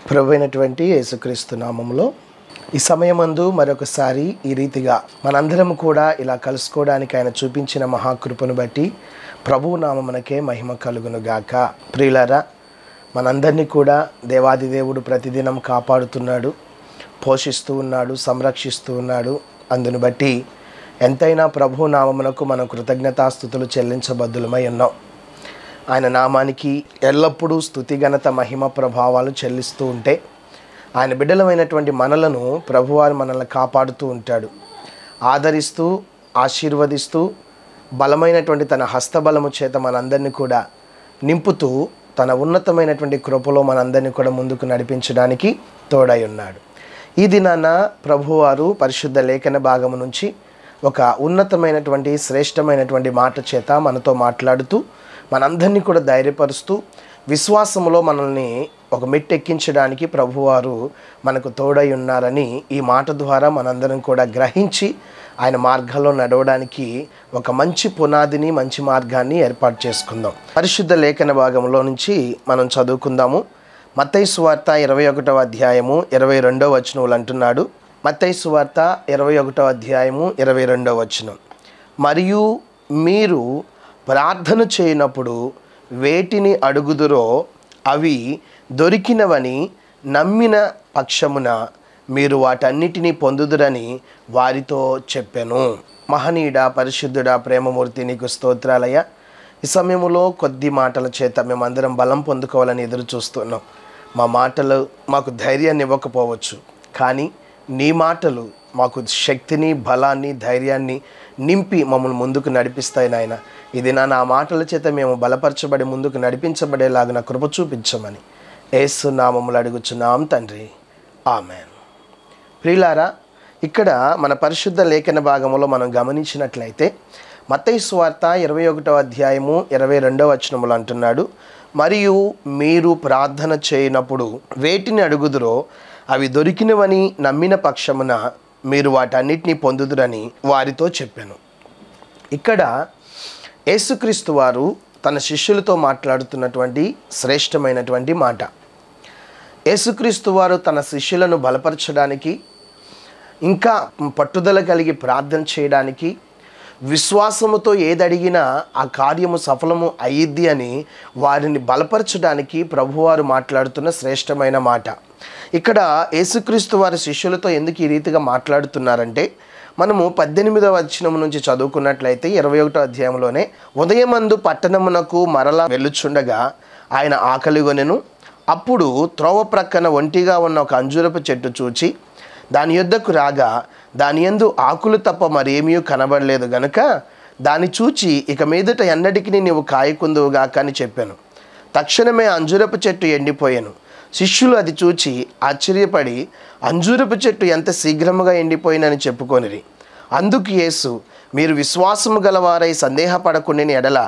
ప్రభువైనటువంటి యేసుక్రీస్తు నామములో ఈ సమయమందు మరొకసారి ఈ రీతిగా మనందరం కూడా ఇలా కలుసుకోవడానికి ఆయన చూపించిన మహాకృపను బట్టి ప్రభువు నామమునకే మహిమ కలుగును గాక. ప్రియులారా, మనందరినీ కూడా దేవాది దేవుడు ప్రతిదినం కాపాడుతున్నాడు, పోషిస్తూ ఉన్నాడు, సంరక్షిస్తూ ఉన్నాడు. అందును బట్టి ఎంతైనా ప్రభువు నామమునకు మనం కృతజ్ఞతాస్తుతులు చెల్లించబద్దులమై ఉన్నాం. ఆయన నామానికి ఎల్లప్పుడూ స్తుతి ఘనత మహిమ ప్రభావాలు చెల్లిస్తూ ఉంటే ఆయన బిడ్డలమైనటువంటి మనలను ప్రభువారు మనల్ని కాపాడుతూ ఉంటాడు, ఆదరిస్తూ ఆశీర్వదిస్తూ బలమైనటువంటి తన హస్తబలము చేత మనందరినీ కూడా నింపుతూ తన ఉన్నతమైనటువంటి కృపలో మనందరినీ కూడా ముందుకు నడిపించడానికి తోడై ఉన్నాడు. ఈ దినాన ప్రభువారు పరిశుద్ధ లేఖన భాగము నుంచి ఒక ఉన్నతమైనటువంటి శ్రేష్టమైనటువంటి మాట చేత మనతో మాట్లాడుతూ మనందరినీ కూడా ధైర్యపరుస్తూ విశ్వాసములో మనల్ని ఒక మెట్టెక్కించడానికి ప్రభువారు మనకు తోడై ఉన్నారని ఈ మాట ద్వారా మనందరం కూడా గ్రహించి ఆయన మార్గంలో నడవడానికి ఒక మంచి పునాదిని, మంచి మార్గాన్ని ఏర్పాటు చేసుకుందాం. పరిశుద్ధ లేఖన భాగంలో నుంచి మనం చదువుకుందాము. మత్తయి సువార్త 21వ అధ్యాయము 22వ వచనములు అంటున్నాడు. మత్తయి సువార్త 21వ అధ్యాయము 22వ వచనం, మరియు మీరు ప్రార్థన చేయనప్పుడు వేటిని అడుగుదురో అవి దొరికినవని నమ్మిన పక్షమున మీరు వాటన్నిటినీ పొందుదురని వారితో చెప్పెను. మహనీయుడా, పరిశుద్ధుడా, ప్రేమమూర్తి, నీకు స్తోత్రాలయ. ఈ సమయంలో కొద్ది మాటల చేత మేమందరం బలం పొందుకోవాలని ఎదురు చూస్తున్నాం. మా మాటలు మాకు ధైర్యాన్ని ఇవ్వకపోవచ్చు, కానీ నీ మాటలు మాకు శక్తిని, బలాన్ని, ధైర్యాన్ని నింపి మమ్మల్ని ముందుకు నడిపిస్తాయి నాయన. ఇది నా మాటల చేత మేము బలపరచబడి ముందుకు నడిపించబడేలాగా కృప చూపించమని యేసు నామములో అడుగుచున్నాం తండ్రి, ఆమెన్. ప్రియులారా, ఇక్కడ మన పరిశుద్ధ లేఖన భాగంలో మనం గమనించినట్లయితే మత్తయి సువార్త 21వ అధ్యాయము 22వ వచనములు అంటున్నాడు, మరియు మీరు ప్రార్థన చేయనప్పుడు వేటిని అడుగుదురో అవి దొరికినవని నమ్మిన పక్షమున మీరు వాటన్నిటినీ పొందుదురని వారితో చెప్పాను. ఇక్కడ యేసుక్రీస్తు వారు తన శిష్యులతో మాట్లాడుతున్నటువంటి శ్రేష్టమైనటువంటి మాట. యేసుక్రీస్తు వారు తన శిష్యులను బలపరచడానికి, ఇంకా పట్టుదల కలిగి ప్రార్థన చేయడానికి, విశ్వాసముతో ఏదడిగినా ఆ కార్యము సఫలము అయ్యిద్ది అని వారిని బలపరచడానికి ప్రభువారు మాట్లాడుతున్న శ్రేష్టమైన మాట. ఇక్కడ యేసుక్రీస్తు వారి శిష్యులతో ఎందుకు ఈ రీతిగా మాట్లాడుతున్నారంటే, మనము 18వ వచనం నుంచి చదువుకున్నట్లయితే 21వ అధ్యాయంలోనే, ఉదయమందు పట్టణమునకు మరలా వెళ్ళుచుండగా ఆయన ఆకలిగొనెను. అప్పుడు త్రోవ ప్రక్కన ఒంటిగా ఉన్న ఒక అంజూరపు చెట్టు చూచి దాని యొద్దకు రాగా దాని యందు ఆకులు తప్ప మరేమీ కనబడలేదు గనుక దాన్ని చూచి, ఇక మీదట ఎన్నటికి నీవు కాయకుందువుగాక అని చెప్పాను. తక్షణమే అంజూరపు చెట్టు ఎండిపోయాను. శిష్యులు అది చూచి ఆశ్చర్యపడి, అంజూరపు చెట్టు ఎంత శీఘ్రముగా ఎండిపోయినని చెప్పుకొనిరి. అందుకు యేసు, మీరు విశ్వాసము గలవారై సందేహపడకుండాని ఎడల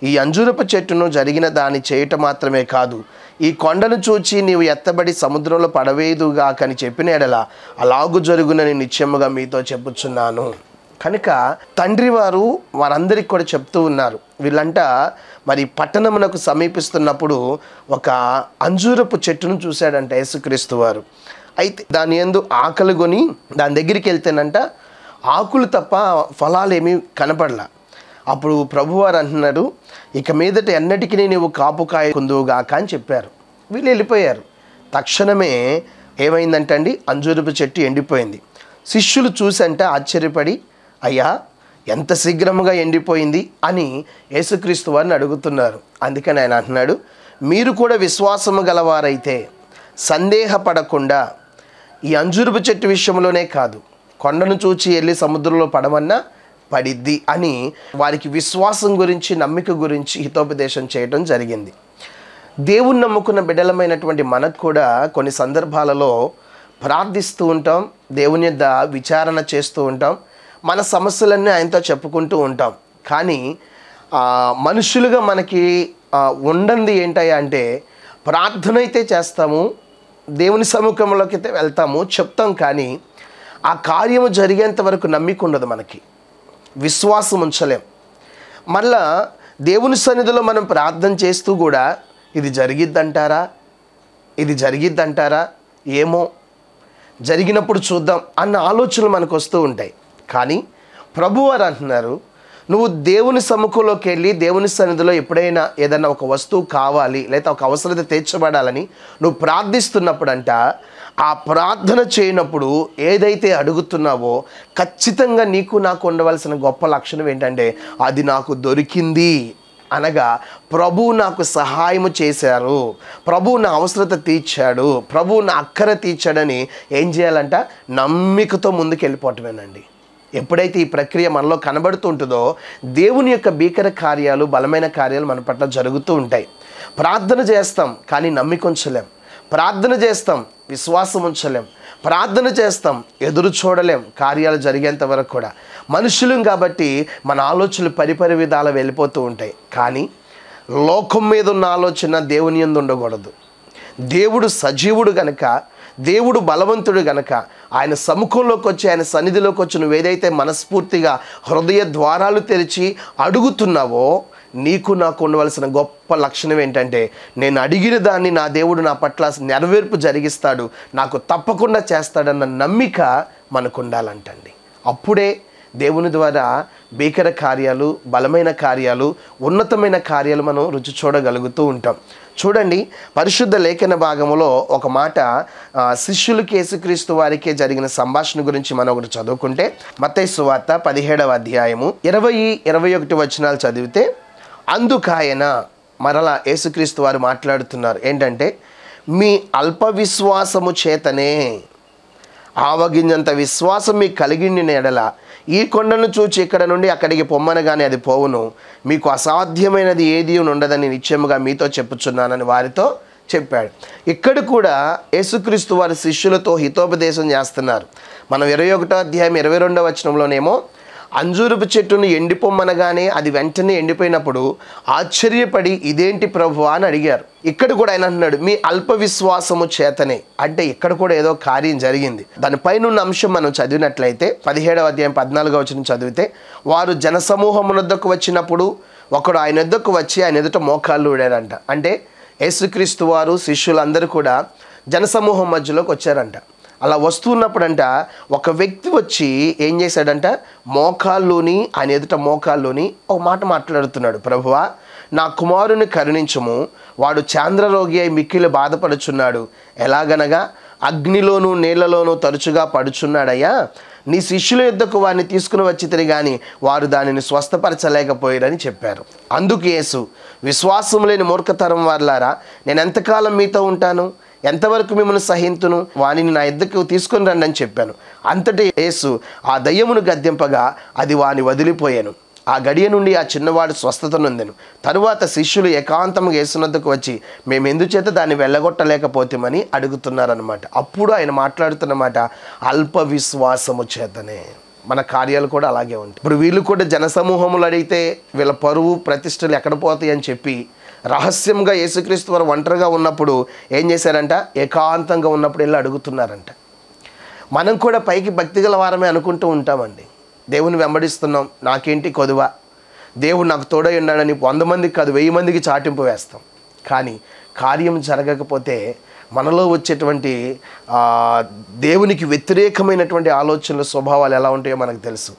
ఈ అంజూరపు చెట్టును జరిగిన దాన్ని చేయటం మాత్రమే కాదు, ఈ కొండను చూచి నీవు ఎత్తబడి సముద్రంలో పడవేయుదుగాకని చెప్పిన ఎడల అలాగు జరుగునని నిశ్చయముగా మీతో చెప్పుచున్నాను. కనుక తండ్రి వారు వారందరికీ కూడా చెప్తూ ఉన్నారు. వీళ్ళంట మరి పట్టణమునకు సమీపిస్తున్నప్పుడు ఒక అంజూరపు చెట్టును చూశాడంట యేసుక్రీస్తు వారు. అయితే దాని యందు ఆకలి కొని దాని దగ్గరికి వెళ్తేనంట ఆకులు తప్ప ఫలాలు ఏమీ కనపడలా. అప్పుడు ప్రభువారు అంటున్నారు, ఇక మీదట ఎన్నటికీ నీవు కాపు కాయకుందువుగాక అని చెప్పారు. వీళ్ళు వెళ్ళిపోయారు. తక్షణమే ఏమైందంటే అండి, అంజూరపు చెట్టు ఎండిపోయింది. శిష్యులు చూసంటే ఆశ్చర్యపడి, అయ్యా ఎంత శీఘ్రముగా ఎండిపోయింది అని యేసుక్రీస్తు వారిని అడుగుతున్నారు. అందుకని ఆయన అంటున్నాడు, మీరు కూడా విశ్వాసము గలవారైతే సందేహపడకుండా ఈ అంజూరపు చెట్టు విషయంలోనే కాదు, కొండను చూచి వెళ్ళి సముద్రంలో పడమన్నా పడిద్ది అని వారికి విశ్వాసం గురించి, నమ్మిక గురించి హితోపదేశం చేయడం జరిగింది. దేవుని నమ్ముకున్న బిడ్డలమైనటువంటి మనకు కూడా కొన్ని సందర్భాలలో ప్రార్థిస్తూ ఉంటాం, దేవుని యొద్ద విచారణ చేస్తూ ఉంటాం, మన సమస్యలన్నీ ఆయనతో చెప్పుకుంటూ ఉంటాం. కానీ మనుషులుగా మనకి ఉండంది ఏంటయ్యా అంటే, ప్రార్థన అయితే చేస్తాము, దేవుని సముఖంలోకి అయితే వెళ్తాము, చెప్తాం, కానీ ఆ కార్యము జరిగేంత వరకు నమ్మిక ఉండదు, మనకి విశ్వాసం ఉంచలేం. మళ్ళా దేవుని సన్నిధిలో మనం ప్రార్థన చేస్తూ కూడా ఇది జరిగిద్దంటారా, ఇది జరిగిద్దంటారా, ఏమో జరిగినప్పుడు చూద్దాం అన్న ఆలోచనలు మనకు వస్తూ ఉంటాయి. కానీ ప్రభువారు అంటున్నారు, నువ్వు దేవుని సముఖంలోకి వెళ్ళి దేవుని సన్నిధిలో ఎప్పుడైనా ఏదైనా ఒక వస్తువు కావాలి లేదా ఒక అవసరత తీర్చబడాలని నువ్వు ప్రార్థిస్తున్నప్పుడంట, ఆ ప్రార్థన చేయనప్పుడు ఏదైతే అడుగుతున్నావో ఖచ్చితంగా నీకు నాకు ఉండవలసిన గొప్ప లక్షణం ఏంటంటే, అది నాకు దొరికింది అనగా ప్రభువు నాకు సహాయము చేశారు, ప్రభువు నా అవసరత తీర్చాడు, ప్రభువు నా అక్కర తీర్చాడని ఏం చేయాలంట, నమ్మికతో ముందుకు వెళ్ళిపోవటమేనండి. ఎప్పుడైతే ఈ ప్రక్రియ మనలో కనబడుతుంటుందో దేవుని యొక్క భీకర కార్యాలు, బలమైన కార్యాలు మన పట్ల జరుగుతూ ఉంటాయి. ప్రార్థన చేస్తాం కానీ నమ్మిక ఉంచలేం, ప్రార్థన చేస్తాం విశ్వాసం ఉంచలేం, ప్రార్థన చేస్తాం ఎదురు చూడలేం కార్యాలు జరిగేంత వరకు కూడా. మనుషులం కాబట్టి మన ఆలోచనలు పరిపరి విధాలు వెళ్ళిపోతూ ఉంటాయి. కానీ లోకం మీద ఉన్న ఆలోచన దేవుని యందు ఉండకూడదు. దేవుడు సజీవుడు గనక, దేవుడు బలవంతుడు గనక ఆయన సముఖంలోకి వచ్చి, ఆయన సన్నిధిలోకి వచ్చి నువ్వేదైతే మనస్ఫూర్తిగా హృదయ ద్వారాలు తెరిచి అడుగుతున్నావో, నీకు నాకు ఉండవలసిన గొప్ప లక్షణం ఏంటంటే, నేను అడిగిన దాన్ని నా దేవుడు నా పట్ల నెరవేర్పు జరిగిస్తాడు, నాకు తప్పకుండా చేస్తాడన్న నమ్మిక మనకు ఉండాలంటండి. అప్పుడే దేవుని ద్వారా భీకర కార్యాలు, బలమైన కార్యాలు, ఉన్నతమైన కార్యాలు మనం రుచి చూడగలుగుతూ ఉంటాం. చూడండి, పరిశుద్ధ లేఖన భాగములో ఒక మాట, శిష్యులకి యేసుక్రీస్తు వారికే జరిగిన సంభాషణ గురించి మనం ఒకటి చదువుకుంటే, మత్తయి సువార్త 17వ అధ్యాయము 20-21 వచనాలు చదివితే, అందుకాయన, మరలా యేసుక్రీస్తు వారు మాట్లాడుతున్నారు ఏంటంటే, మీ అల్ప విశ్వాసము చేతనే, ఆవగింజంత విశ్వాసం మీకు కలిగిన ఎడల ఈ కొండను చూచి ఇక్కడ నుండి అక్కడికి పొమ్మనగానే అది పోవును, మీకు అసాధ్యమైనది ఏది ఉండదని నిశ్చయముగా మీతో చెప్పుచున్నానని వారితో చెప్పాడు. ఇక్కడ కూడా యేసుక్రీస్తు వారి శిష్యులతో హితోపదేశం చేస్తున్నారు. మనం 21వ అధ్యాయం 22వ వచనంలోనేమో, అంజూరపు చెట్టును ఎండిపోమ్మనగానే అది వెంటనే ఎండిపోయినప్పుడు ఆశ్చర్యపడి ఇదేంటి ప్రభువా అని అడిగారు. ఇక్కడ కూడా ఆయన అంటున్నాడు, మీ అల్ప విశ్వాసము చేతనే. అంటే ఇక్కడ కూడా ఏదో కార్యం జరిగింది. దానిపైన ఉన్న అంశం మనం చదివినట్లయితే 17వ అధ్యాయం 14వ వచనం చదివితే, వారు జనసమూహమునొద్దకు వచ్చినప్పుడు ఒకడు ఆయన వద్దకు వచ్చి ఆయన ఎదుట మోకాళ్ళు ఊడారంట. అంటే యేసుక్రీస్తు వారు శిష్యులందరూ కూడా జనసమూహం మధ్యలోకి వచ్చారంట. అలా వస్తున్నప్పుడంట ఒక వ్యక్తి వచ్చి ఏం చేశాడంట, మోకాల్లోని, ఆయన ఎదుట మోకాల్లోని ఒక మాట మాట్లాడుతున్నాడు, ప్రభువా నా కుమారుని కరుణించుము, వాడు చాంద్రరోగి అయి మిక్కిలి బాధపడుచున్నాడు, ఎలాగనగా అగ్నిలోను నీళ్లలోనూ తరచుగా పడుచున్నాడయ్యా, నీ శిష్యుల యొద్దకు వారిని తీసుకుని వచ్చితిరి కానీ వారు దానిని స్వస్థపరచలేకపోయారని చెప్పారు. అందుకు యేసు, విశ్వాసం లేని మూర్ఖతరం వారులారా, నేను ఎంతకాలం మీతో ఉంటాను, ఎంతవరకు మిమ్మల్ని సహింతును, వానిని నా యొద్దకు తీసుకుని రండి అని చెప్పాను. అంతటి యేసు ఆ దయ్యమును గద్దింపగా అది వాని వదిలిపోయాను. ఆ గడియ నుండి ఆ చిన్నవాడు స్వస్థత నొందెను. తరువాత శిష్యులు ఏకాంతంగా యేసునద్దకు వచ్చి, మేము ఎందుచేత దాన్ని వెళ్ళగొట్టలేకపోతామని అడుగుతున్నారనమాట. అప్పుడు ఆయన మాట్లాడుతున్నమాట, అల్ప విశ్వాసము చేతనే. మన కార్యాలు కూడా అలాగే ఉంటాయి. ఇప్పుడు వీళ్ళు కూడా జనసమూహములు అడిగితే వీళ్ళ పరువు ప్రతిష్టలు ఎక్కడ పోతాయి అని చెప్పి రహస్యంగా యేసుక్రీస్తు వారు ఒంటరిగా ఉన్నప్పుడు ఏం చేశారంట, ఏకాంతంగా ఉన్నప్పుడు వెళ్ళి అడుగుతున్నారంట. మనం కూడా పైకి భక్తిగల వారమే అనుకుంటూ ఉంటామండి. దేవుని వెంబడిస్తున్నాం, నాకేంటి కొదువ, దేవుడు నాకు తోడై ఉన్నాడని 100 మందికి కాదు 1000 మందికి చాటింపు వేస్తాం. కానీ కార్యం జరగకపోతే మనలో వచ్చేటువంటి దేవునికి వ్యతిరేకమైనటువంటి ఆలోచనలు, స్వభావాలు ఎలా ఉంటాయో మనకు తెలుసు.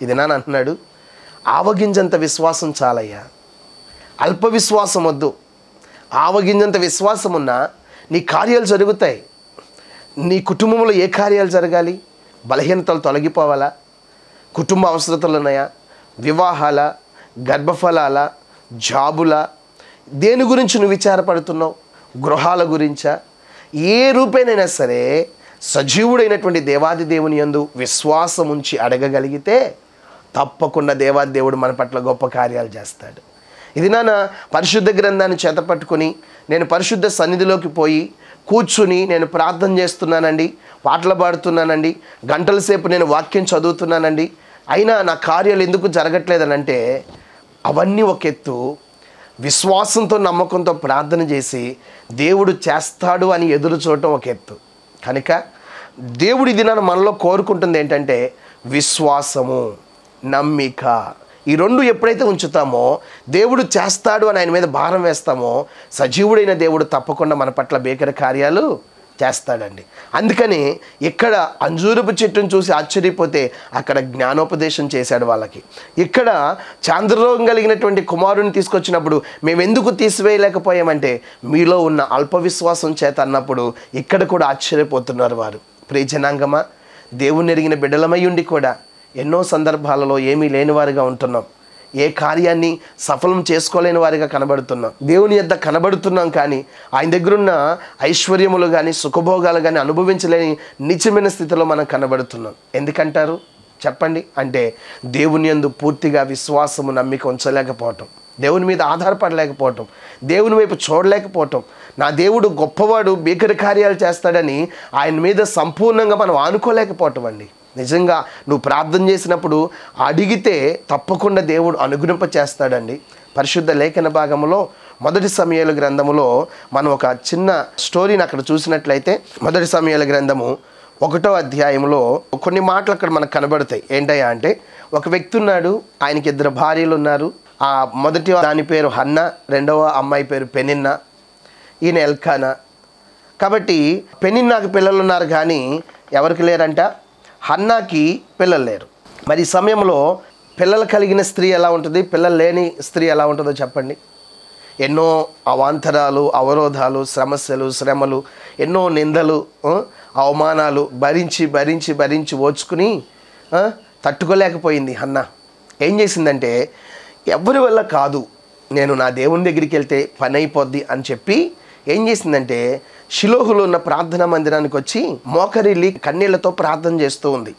ఇది నాన్న అంటున్నాడు, ఆవగింజంత విశ్వాసం చాలయ్యా, అల్ప విశ్వాసం వద్దు. ఆవగింజంత విశ్వాసం ఉన్నా నీ కార్యాలు జరుగుతాయి. నీ కుటుంబంలో ఏ కార్యాలు జరగాలి? బలహీనతలు తొలగిపోవాలా? కుటుంబ అవసరతలు ఉన్నాయా? వివాహాల, గర్భఫలాల, జాబుల, దేని గురించి నువ్వు విచారపడుతున్నావు? గృహాల గురించా? ఏ రూపేనైనా సరే సజీవుడైనటువంటి దేవాది దేవుని యందు విశ్వాసం ఉంచి అడగగలిగితే తప్పకుండా దేవాది దేవుడు మన పట్ల గొప్ప కార్యాలు చేస్తాడు. ఇది నాన్న పరిశుద్ధ గ్రంథాన్ని చేతపట్టుకుని నేను పరిశుద్ధ సన్నిధిలోకి పోయి కూర్చుని నేను ప్రార్థన చేస్తున్నానండి, పాటలు పాడుతున్నానండి, గంటల సేపు నేను వాక్యం చదువుతున్నానండి, అయినా నా కార్యాలు ఎందుకు జరగట్లేదని అంటే అవన్నీ ఒక ఎత్తు. విశ్వాసంతో నమ్మకంతో ప్రార్థన చేసి దేవుడు చేస్తాడు అని ఎదురు చూడటం ఒక ఎత్తు. కనుక దేవుడి దినాన మనలో కోరుకుంటుంది ఏంటంటే విశ్వాసము, నమ్మిక. ఈ రెండు ఎప్పుడైతే ఉంచుతామో, దేవుడు చేస్తాడు అని ఆయన మీద భారం వేస్తామో, సజీవుడైన దేవుడు తప్పకుండా మన పట్ల భీకర కార్యాలు చేస్తాడండి. అందుకని ఇక్కడ అంజూరపు చెట్టును చూసి ఆశ్చర్యపోతే అక్కడ జ్ఞానోపదేశం చేశాడు వాళ్ళకి. ఇక్కడ చాంద్రరోగం కలిగినటువంటి కుమారుని తీసుకొచ్చినప్పుడు మేము ఎందుకు తీసివేయలేకపోయామంటే మీలో ఉన్న అల్ప విశ్వాసం చేత అన్నప్పుడు ఇక్కడ కూడా ఆశ్చర్యపోతున్నారు వారు. ప్రియ జనాంగమా, దేవుని ఎరిగిన బిడ్డలమై ఉండి కూడా ఎన్నో సందర్భాలలో ఏమీ లేనివారుగా ఉంటున్నాం. ఏ కార్యాన్ని సఫలం చేసుకోలేని వారిగా కనబడుతున్నాం. దేవుని యొద్ద కనబడుతున్నాం కానీ ఆయన దగ్గరున్న ఐశ్వర్యములు కానీ సుఖభోగాలు కానీ అనుభవించలేని నిజమైన స్థితిలో మనం కనబడుతున్నాం. ఎందుకంటారు చెప్పండి? అంటే దేవుని యందు పూర్తిగా విశ్వాసము, నమ్మిక ఉంచలేకపోవటం, దేవుని మీద ఆధారపడలేకపోవటం, దేవుని వైపు చూడలేకపోవటం. నా దేవుడు గొప్పవాడు, భీకర కార్యాలు చేస్తాడని ఆయన మీద సంపూర్ణంగా మనం ఆనుకోలేకపోవటం అండి. నిజంగా నువ్వు ప్రార్థన చేసినప్పుడు అడిగితే తప్పకుండా దేవుడు అనుగ్రహింప చేస్తాడండి. పరిశుద్ధ లేఖన భాగంలో మొదటి సమూయేలు గ్రంథములో మనం ఒక చిన్న స్టోరీని అక్కడ చూసినట్లయితే, మొదటి సమూయేలు గ్రంథము 1వ అధ్యాయంలో కొన్ని మాటలు అక్కడ మనకు కనబడతాయి. ఏంటయ్యా అంటే, ఒక వ్యక్తి ఉన్నాడు, ఆయనకి 2 భార్యలు ఉన్నారు. ఆ మొదటి దాని పేరు హన్న, రెండవ అమ్మాయి పేరు పెనిన్నా, ఈయన ఎల్కానా. కాబట్టి పెనిన్నాకు పిల్లలు ఉన్నారు కానీ ఎవరికి లేరంట, హన్నాకి పిల్లలు లేరు. మరి ఈ సమయంలో పిల్లలు కలిగిన స్త్రీ ఎలా ఉంటుంది, పిల్లలు లేని స్త్రీ ఎలా ఉంటుందో చెప్పండి. ఎన్నో అవాంతరాలు, అవరోధాలు, సమస్యలు, శ్రమలు, ఎన్నో నిందలు, అవమానాలు భరించి భరించి భరించి ఓచుకుని తట్టుకోలేకపోయింది హన్నా. ఏం చేసిందంటే, ఎవరి వల్ల కాదు, నేను నా దేవుని దగ్గరికి వెళ్తే పని అయిపోద్ది అని చెప్పి ఏం చేసిందంటే, షిలోహులో ఉన్న ప్రార్థనా మందిరానికి వచ్చి మోకరిల్లి కన్నీళ్లతో ప్రార్థన చేస్తూ ఉంది.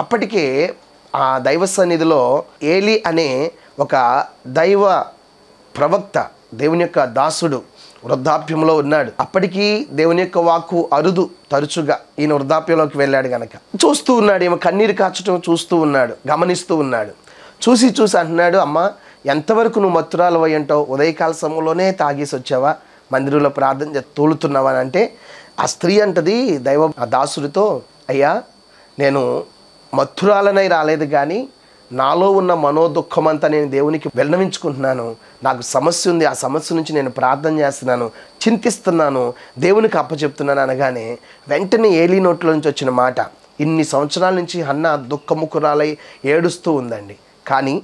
అప్పటికే ఆ దైవ సన్నిధిలో ఏలి అనే ఒక దైవ ప్రవక్త, దేవుని యొక్క దాసుడు వృద్ధాప్యంలో ఉన్నాడు. అప్పటికీ దేవుని యొక్క వాక్కు అరుదు, తరచుగా ఈయన వృద్ధాప్యంలోకి వెళ్ళాడు కనుక చూస్తూ ఉన్నాడు. ఏమో కన్నీరు కాచటం చూస్తూ ఉన్నాడు, గమనిస్తూ ఉన్నాడు. చూసి అంటున్నాడు, అమ్మ ఎంతవరకు నువ్వు మత్తురాలు అయి ఉంటావు, ఉదయకాల సమయంలోనే తాగేసి వచ్చావా, మందిరంలో ప్రార్థన తోలుతున్నావా అని అంటే, ఆ స్త్రీ అంటది దైవ దాసుడితో, అయ్యా నేను మత్తురాలనై రాలేదు కానీ నాలో ఉన్న మనోదుఖం అంతా నేను దేవునికి విన్నవించుకుంటున్నాను. నాకు సమస్య ఉంది, ఆ సమస్య నుంచి నేను ప్రార్థన చేస్తున్నాను, చింతిస్తున్నాను, దేవునికి అప్పచెప్తున్నాను అనగానే వెంటనే ఏలీ నోట్లో నుంచి వచ్చిన మాట, ఇన్ని సంవత్సరాల నుంచి హన్నా దుఃఖముఖురాలై ఏడుస్తూ ఉందండి. కానీ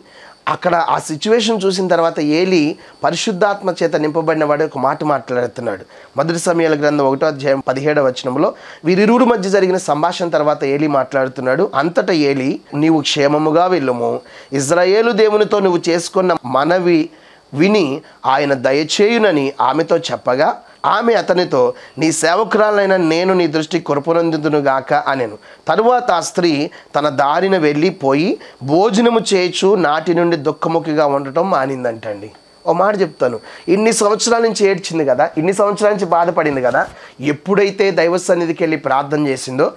అక్కడ ఆ సిచ్యువేషన్ చూసిన తర్వాత ఏలీ పరిశుద్ధాత్మ చేత నింపబడిన వాడు ఒక మాట మాట్లాడుతున్నాడు. మొదటి సమూయేలు గ్రంథం 1వ అధ్యాయం 17వ వచనంలో వీరిరువురి మధ్య జరిగిన సంభాషణ తర్వాత ఏలీ మాట్లాడుతున్నాడు. అంతటా ఏలీ, నీవు క్షేమముగా వెళ్ళుము, ఇజ్రాయేలు దేవునితో నువ్వు చేసుకున్న మనవి విని ఆయన దయచేయునని ఆమెతో చెప్పగా, ఆమె అతనితో, నీ సేవకురాలైన నేను నీ దృష్టి కృపనొందుదునుగాక అనెను. తరువాత ఆ స్త్రీ తన దారిన వెళ్ళిపోయి భోజనము చేయొచ్చు నాటి నుండి దుఃఖముఖిగా ఉండటం మానిందంటండి. ఓ మాట చెప్తాను, ఇన్ని సంవత్సరాల నుంచి ఏడ్చింది కదా, ఇన్ని సంవత్సరాల నుంచి బాధపడింది కదా, ఎప్పుడైతే దైవ సన్నిధికి వెళ్ళి ప్రార్థన చేసిందో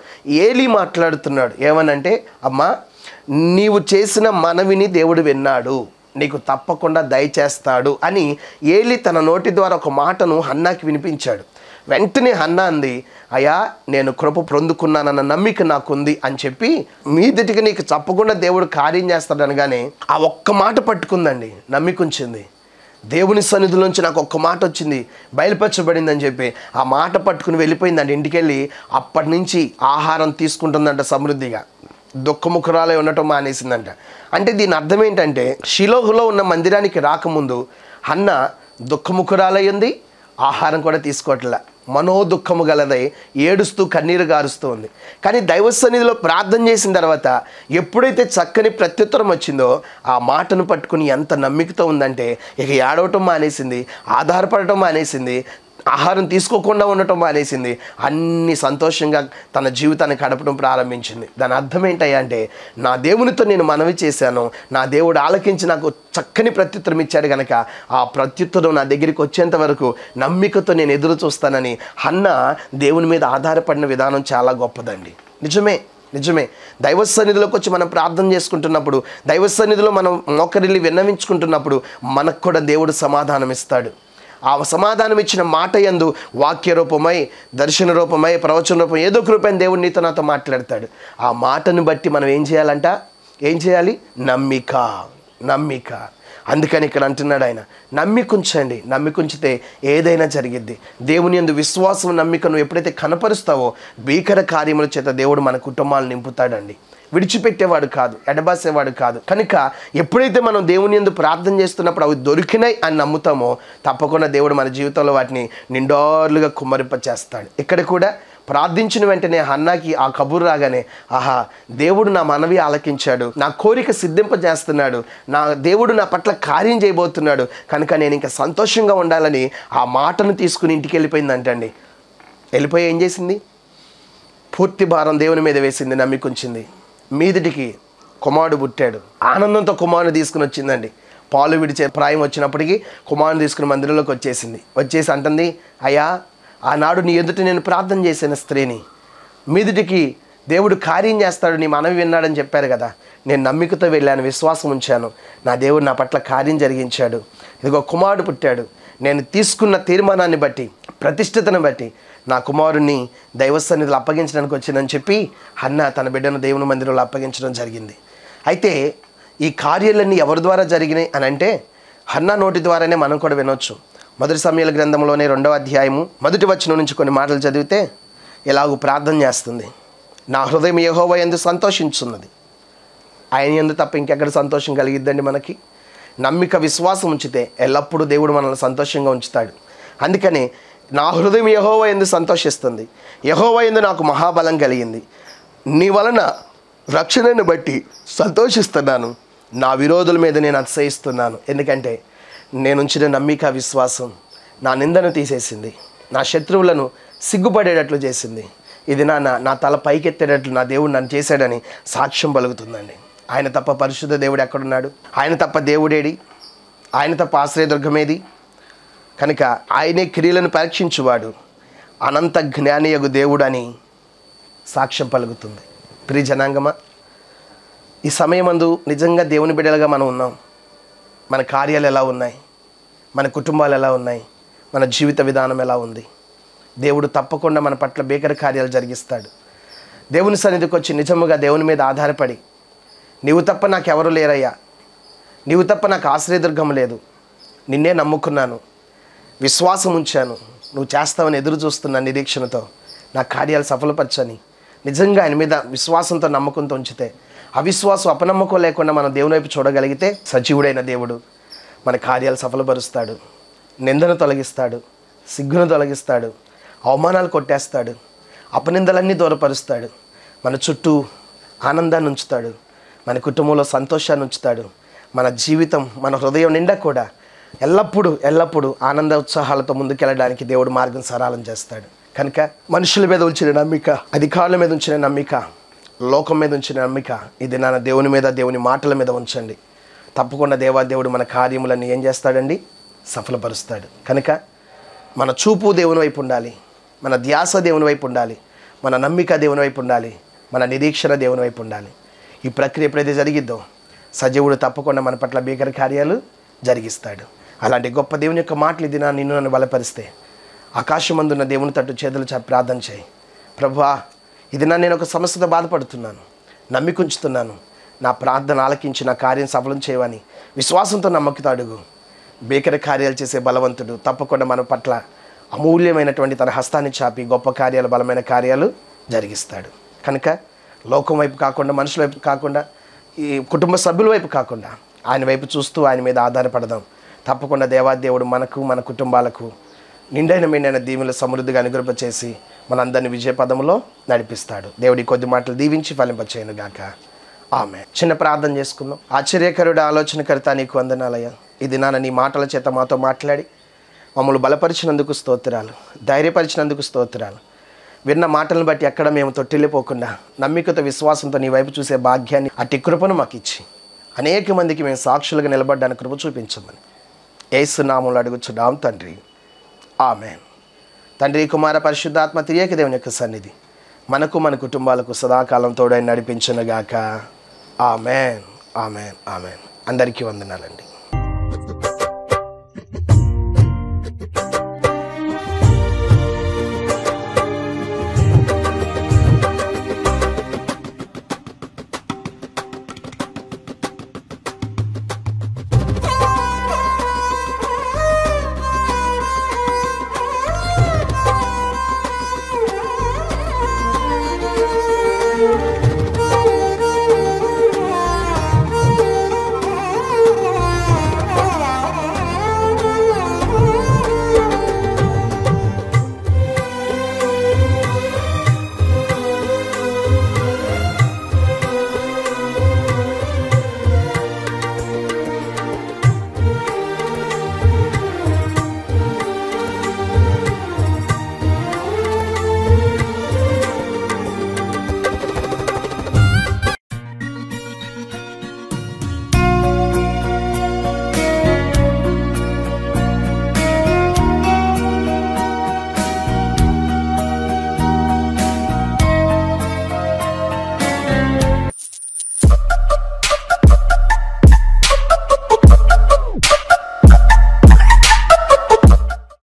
ఏలీ మాట్లాడుతున్నాడు. ఏమనంటే, అమ్మా నీవు చేసిన మనవిని దేవుడు విన్నాడు, నీకు తప్పకుండా దయచేస్తాడు అని ఏలీ తన నోటి ద్వారా ఒక మాటను హన్నాకి వినిపించాడు. వెంటనే హన్నా అంది, అయ్యా నేను కృప పొందుకున్నానన్న నమ్మిక నాకుంది అని చెప్పి మీదటికి నీకు తప్పకుండా దేవుడు కార్యం చేస్తాడు అనగానే ఆ ఒక్క మాట పట్టుకుందండి, నమ్మిక ఉంచింది. దేవుని సన్నిధిలోంచి నాకు ఒక్క మాట వచ్చింది, బయలుపరచబడిందని చెప్పి ఆ మాట పట్టుకుని వెళ్ళిపోయిందండి. ఇంటికెళ్ళి అప్పటి నుంచి ఆహారం తీసుకుంటుందంట సమృద్ధిగా, దుఃఖముఖురాలై ఉండటం మానేసిందంట. అంటే దీని అర్థం ఏంటంటే, షిలోహులో ఉన్న మందిరానికి రాకముందు హన్నా దుఃఖముఖురాలై ఉంది, ఆహారం కూడా తీసుకోవట్లే, మనోదుఖము గలదై ఏడుస్తూ కన్నీరు గారుస్తూ ఉంది. కానీ దైవ సన్నిధిలో ప్రార్థన చేసిన తర్వాత ఎప్పుడైతే చక్కని ప్రత్యుత్తరం వచ్చిందో ఆ మాటను పట్టుకుని ఎంత నమ్మికతో ఉందంటే ఇక ఏడవటం మానేసింది, ఆధారపడటం మానేసింది, ఆహారం తీసుకోకుండా ఉండటం మానేసింది. అన్ని సంతోషంగా తన జీవితాన్ని గడపడం ప్రారంభించింది. దాని అర్థం ఏంటయ్యా అంటే, నా దేవునితో నేను మనవి చేశాను, నా దేవుడు ఆలకించి నాకు చక్కని ప్రత్యుత్తరం ఇచ్చాడు కనుక ఆ ప్రత్యుత్తరం నా దగ్గరికి వచ్చేంత వరకు నమ్మికతో నేను ఎదురు చూస్తానని హన్నా దేవుని మీద ఆధారపడిన విధానం చాలా గొప్పదండి. నిజమే దైవ సన్నిధిలోకి వచ్చి మనం ప్రార్థన చేసుకుంటున్నప్పుడు, దైవ సన్నిధిలో మనం మోకరిల్లి విన్నవించుకుంటున్నప్పుడు మనకు కూడా దేవుడు సమాధానం ఇస్తాడు. ఆ సమాధానం ఇచ్చిన మాట యందు వాక్య రూపమై, దర్శన రూపమై, ప్రవచన రూపం ఏదో ఒక రూపాయని దేవుడు నీతో నాతో మాట్లాడతాడు. ఆ మాటను బట్టి మనం ఏం చేయాలి? నమ్మిక. అందుకని ఇక్కడ అంటున్నాడు ఆయన, నమ్మికుంచితే ఏదైనా జరిగిద్ది. దేవుని యందు విశ్వాసం, నమ్మికను ఎప్పుడైతే కనపరుస్తావో భీకర కార్యముల చేత దేవుడు మన కుటుంబాలను నింపుతాడండి. విడిచిపెట్టేవాడు కాదు, ఎడబాసేవాడు కాదు. కనుక ఎప్పుడైతే మనం దేవుని యందు ప్రార్థన చేస్తున్నప్పుడు అవి దొరికినాయి అని నమ్ముతామో తప్పకుండా దేవుడు మన జీవితంలో వాటిని నిండార్లుగా కుమ్మరింప చేస్తాడు. ఇక్కడ కూడా ప్రార్థించిన వెంటనే హన్నాకి ఆ కబురు రాగానే, ఆహా, దేవుడు నా మనవి ఆలకించాడు, నా కోరిక సిద్ధింపజేస్తున్నాడు, నా దేవుడు నా పట్ల కార్యం చేయబోతున్నాడు, కనుక నేను ఇంకా సంతోషంగా ఉండాలని ఆ మాటను తీసుకుని ఇంటికి వెళ్ళిపోయిందంటండి. వెళ్ళిపోయి ఏం చేసింది? పూర్తి భారం దేవుని మీద వేసింది, నమ్మికుంచింది. మీదిటికి కుమారుడు పుట్టాడు. ఆనందంతో కుమారుని తీసుకుని వచ్చిందండి. పాలు విడిచే ప్రాయం వచ్చినప్పటికీ కుమారుని తీసుకుని మందిరంలోకి వచ్చేసి అంటుంది, అయ్యా, ఆనాడు నీ ఎదుట నేను ప్రార్థన చేసిన స్త్రీని, మీదిటికి దేవుడు కార్యం చేస్తాడు, నీ మనవి విన్నాడని చెప్పారు కదా, నేను నమ్మికతో వెళ్ళాను, విశ్వాసం ఉంచాను, నా దేవుడు నా పట్ల కార్యం జరిగించాడు, ఇదిగో కుమారుడు పుట్టాడు, నేను తీసుకున్న తీర్మానాన్ని బట్టి, ప్రతిష్ఠితను బట్టి నా కుమారుణ్ణి దైవ సన్నిధిలో అప్పగించడానికి వచ్చిందని చెప్పి హన్నా తన బిడ్డను దేవుని మందిరంలో అప్పగించడం జరిగింది. అయితే ఈ కార్యాలన్నీ ఎవరి ద్వారా జరిగినాయి అని అంటే హన్నా నోటి ద్వారానే మనం కూడా వినొచ్చు. మొదటి సమూయేలు గ్రంథంలోనే 2వ అధ్యాయము 1వ వచనం నుంచి కొన్ని మాటలు చదివితే ఇలాగూ ప్రార్థన చేస్తుంది, నా హృదయం యెహోవా యందు సంతోషించున్నది. ఆయన యందు తప్ప ఇంకెక్కడ సంతోషం కలిగిద్దండి మనకి? నమ్మిక, విశ్వాసం ఉంచితే ఎల్లప్పుడూ దేవుడు మనల్ని సంతోషంగా ఉంచుతాడు. అందుకని నా హృదయం యెహోవా యందు సంతోషిస్తుంది, యెహోవా యందు నాకు మహాబలం కలిగింది, నీ వలన రక్షణను బట్టి సంతోషిస్తున్నాను, నా విరోధుల మీద నేను అతిశయిస్తున్నాను. ఎందుకంటే నేను ఉంచిన నమ్మిక, విశ్వాసం నా నిందను తీసేసింది, నా శత్రువులను సిగ్గుపడేటట్లు చేసింది. ఇది నా తల పైకెత్తేటట్లు నా దేవుడు నన్ను చేశాడని సాక్ష్యం పలుకుతుందండి. ఆయన తప్ప పరిశుద్ధ దేవుడు ఎక్కడున్నాడు? ఆయన తప్ప దేవుడేడి? ఆయన తప్ప ఆశ్రయదుర్గమేది? కనుక ఆయనే క్రియలను పరీక్షించువాడు, అనంత జ్ఞానియగు దేవుడు అని సాక్ష్యం పలుకుతుంది. ప్రియ జనాంగమా, ఈ సమయమందు నిజంగా దేవుని బిడ్డలుగా మనం ఉన్నాం. మన కార్యాలు ఎలా ఉన్నాయి? మన కుటుంబాలు ఎలా ఉన్నాయి? మన జీవిత విధానం ఎలా ఉంది? దేవుడు తప్పకుండా మన పట్ల భీకర కార్యాలు జరిగిస్తాడు. దేవుని సన్నిధికి వచ్చి నిజముగా దేవుని మీద ఆధారపడి, నీవు తప్ప నాకెవరు లేరయ్యా, నీవు తప్ప నాకు ఆశ్రయదుర్గం లేదు, నిన్నే నమ్ముకున్నాను, విశ్వాసం ఉంచాను, నువ్వు చేస్తావని ఎదురు చూస్తున్న నిరీక్షణతో నా కార్యాలు సఫలపరచని నిజంగా ఆయన మీద విశ్వాసంతో, నమ్మకంతో ఉంచితే, అవిశ్వాసం, అపనమ్మకం లేకుండా మనం దేవుని వైపు చూడగలిగితే సజీవుడైన దేవుడు మన కార్యాలు సఫలపరుస్తాడు, నిందను తొలగిస్తాడు, సిగ్గును తొలగిస్తాడు, అవమానాలు కొట్టేస్తాడు, అపనిందలన్నీ దూరపరుస్తాడు, మన చుట్టూ ఆనందాన్ని ఉంచుతాడు, మన కుటుంబంలో సంతోషాన్ని ఉంచుతాడు, మన జీవితం, మన హృదయం నిండా కూడా ఎల్లప్పుడూ ఆనంద ఉత్సాహాలతో ముందుకెళ్ళడానికి దేవుడు మార్గం సరళం చేస్తాడు. కనుక మనుషుల మీద ఉంచిన నమ్మిక, అధికారుల మీద ఉంచిన నమ్మిక, లోకం మీద ఉంచిన నమ్మిక, ఇది నా దేవుని మీద, దేవుని మాటల మీద ఉంచండి. తప్పకుండా దేవాదేవుడు మన కార్యములన్నీ ఏం చేస్తాడండి? సఫలపరుస్తాడు. కనుక మన చూపు దేవుని వైపు ఉండాలి, మన ధ్యాస దేవుని వైపు ఉండాలి, మన నమ్మిక దేవుని వైపు ఉండాలి, మన నిరీక్షణ దేవుని వైపు ఉండాలి. ఈ ప్రక్రియ ఎప్పుడైతే జరిగిద్దో సజీవుడు తప్పకుండా మన పట్ల భీకర కార్యాలు జరిగిస్తాడు. అలాంటి గొప్ప దేవుని యొక్క మాటలు ఇది నిన్ను నన్ను బలపరిస్తే ఆకాశమందున్న దేవుని తట్టు చేతులు చాపి ప్రార్థన చేయి. ప్రభువా, ఇది నేను ఒక సమస్యతో బాధపడుతున్నాను, నమ్మికుంచుతున్నాను, నా ప్రార్థన ఆలకించి నా కార్యం సఫలం చేయవని విశ్వాసంతో నమ్మకంతో అడుగు. భీకర కార్యాలు చేసే బలవంతుడు తప్పకుండా మన పట్ల అమూల్యమైనటువంటి తన హస్తాన్ని చాపి గొప్ప కార్యాలు, బలమైన కార్యాలు జరిగిస్తాడు. కనుక లోకం వైపు కాకుండా, మనుషుల వైపు కాకుండా, ఈ కుటుంబ సభ్యుల వైపు కాకుండా ఆయన వైపు చూస్తూ ఆయన మీద ఆధారపడదాం. తప్పకుండా దేవాదేవుడు మనకు, మన కుటుంబాలకు నిండైన దీవుల సమృద్ధిగా అనుగ్రహింపచేసి మనందరినీ విజయపదంలో నడిపిస్తాడు. దేవుడి కొద్ది మాటలు దీవించి ఫలింపచేయను గాక. ఆమె. చిన్న ప్రార్థన చేసుకుందాం. ఆశ్చర్యకరుడు, ఆలోచనకర్త, నీకు వందనాలయ్యా. ఇది నీ మాటల చేత మాతో మాట్లాడి మమ్మల్ని బలపరిచినందుకు స్తోత్రాలు, ధైర్యపరిచినందుకు స్తోత్రాలు. విన్న మాటలను బట్టి ఎక్కడ మేము తొట్టిల్లిపోకుండా నమ్మికతో విశ్వాసంతో నీ వైపు చూసే భాగ్యాన్ని, అట్టి కృపను మాకు ఇచ్చి అనేక మందికి మేము సాక్షులుగా నిలబడ్డానికి కృప చూపించమని యేసు నామములో అడుగుచున్నాం తండ్రి, ఆమేన్. తండ్రి, కుమార, పరిశుద్ధాత్మ త్రియేక దేవుని యొక్క సన్నిధి మనకు మన కుటుంబాలకు సదాకాలం తోడై నడిపించునుగాక. ఆమేన్, ఆమేన్, ఆమేన్. అందరికీ వందనాలండి.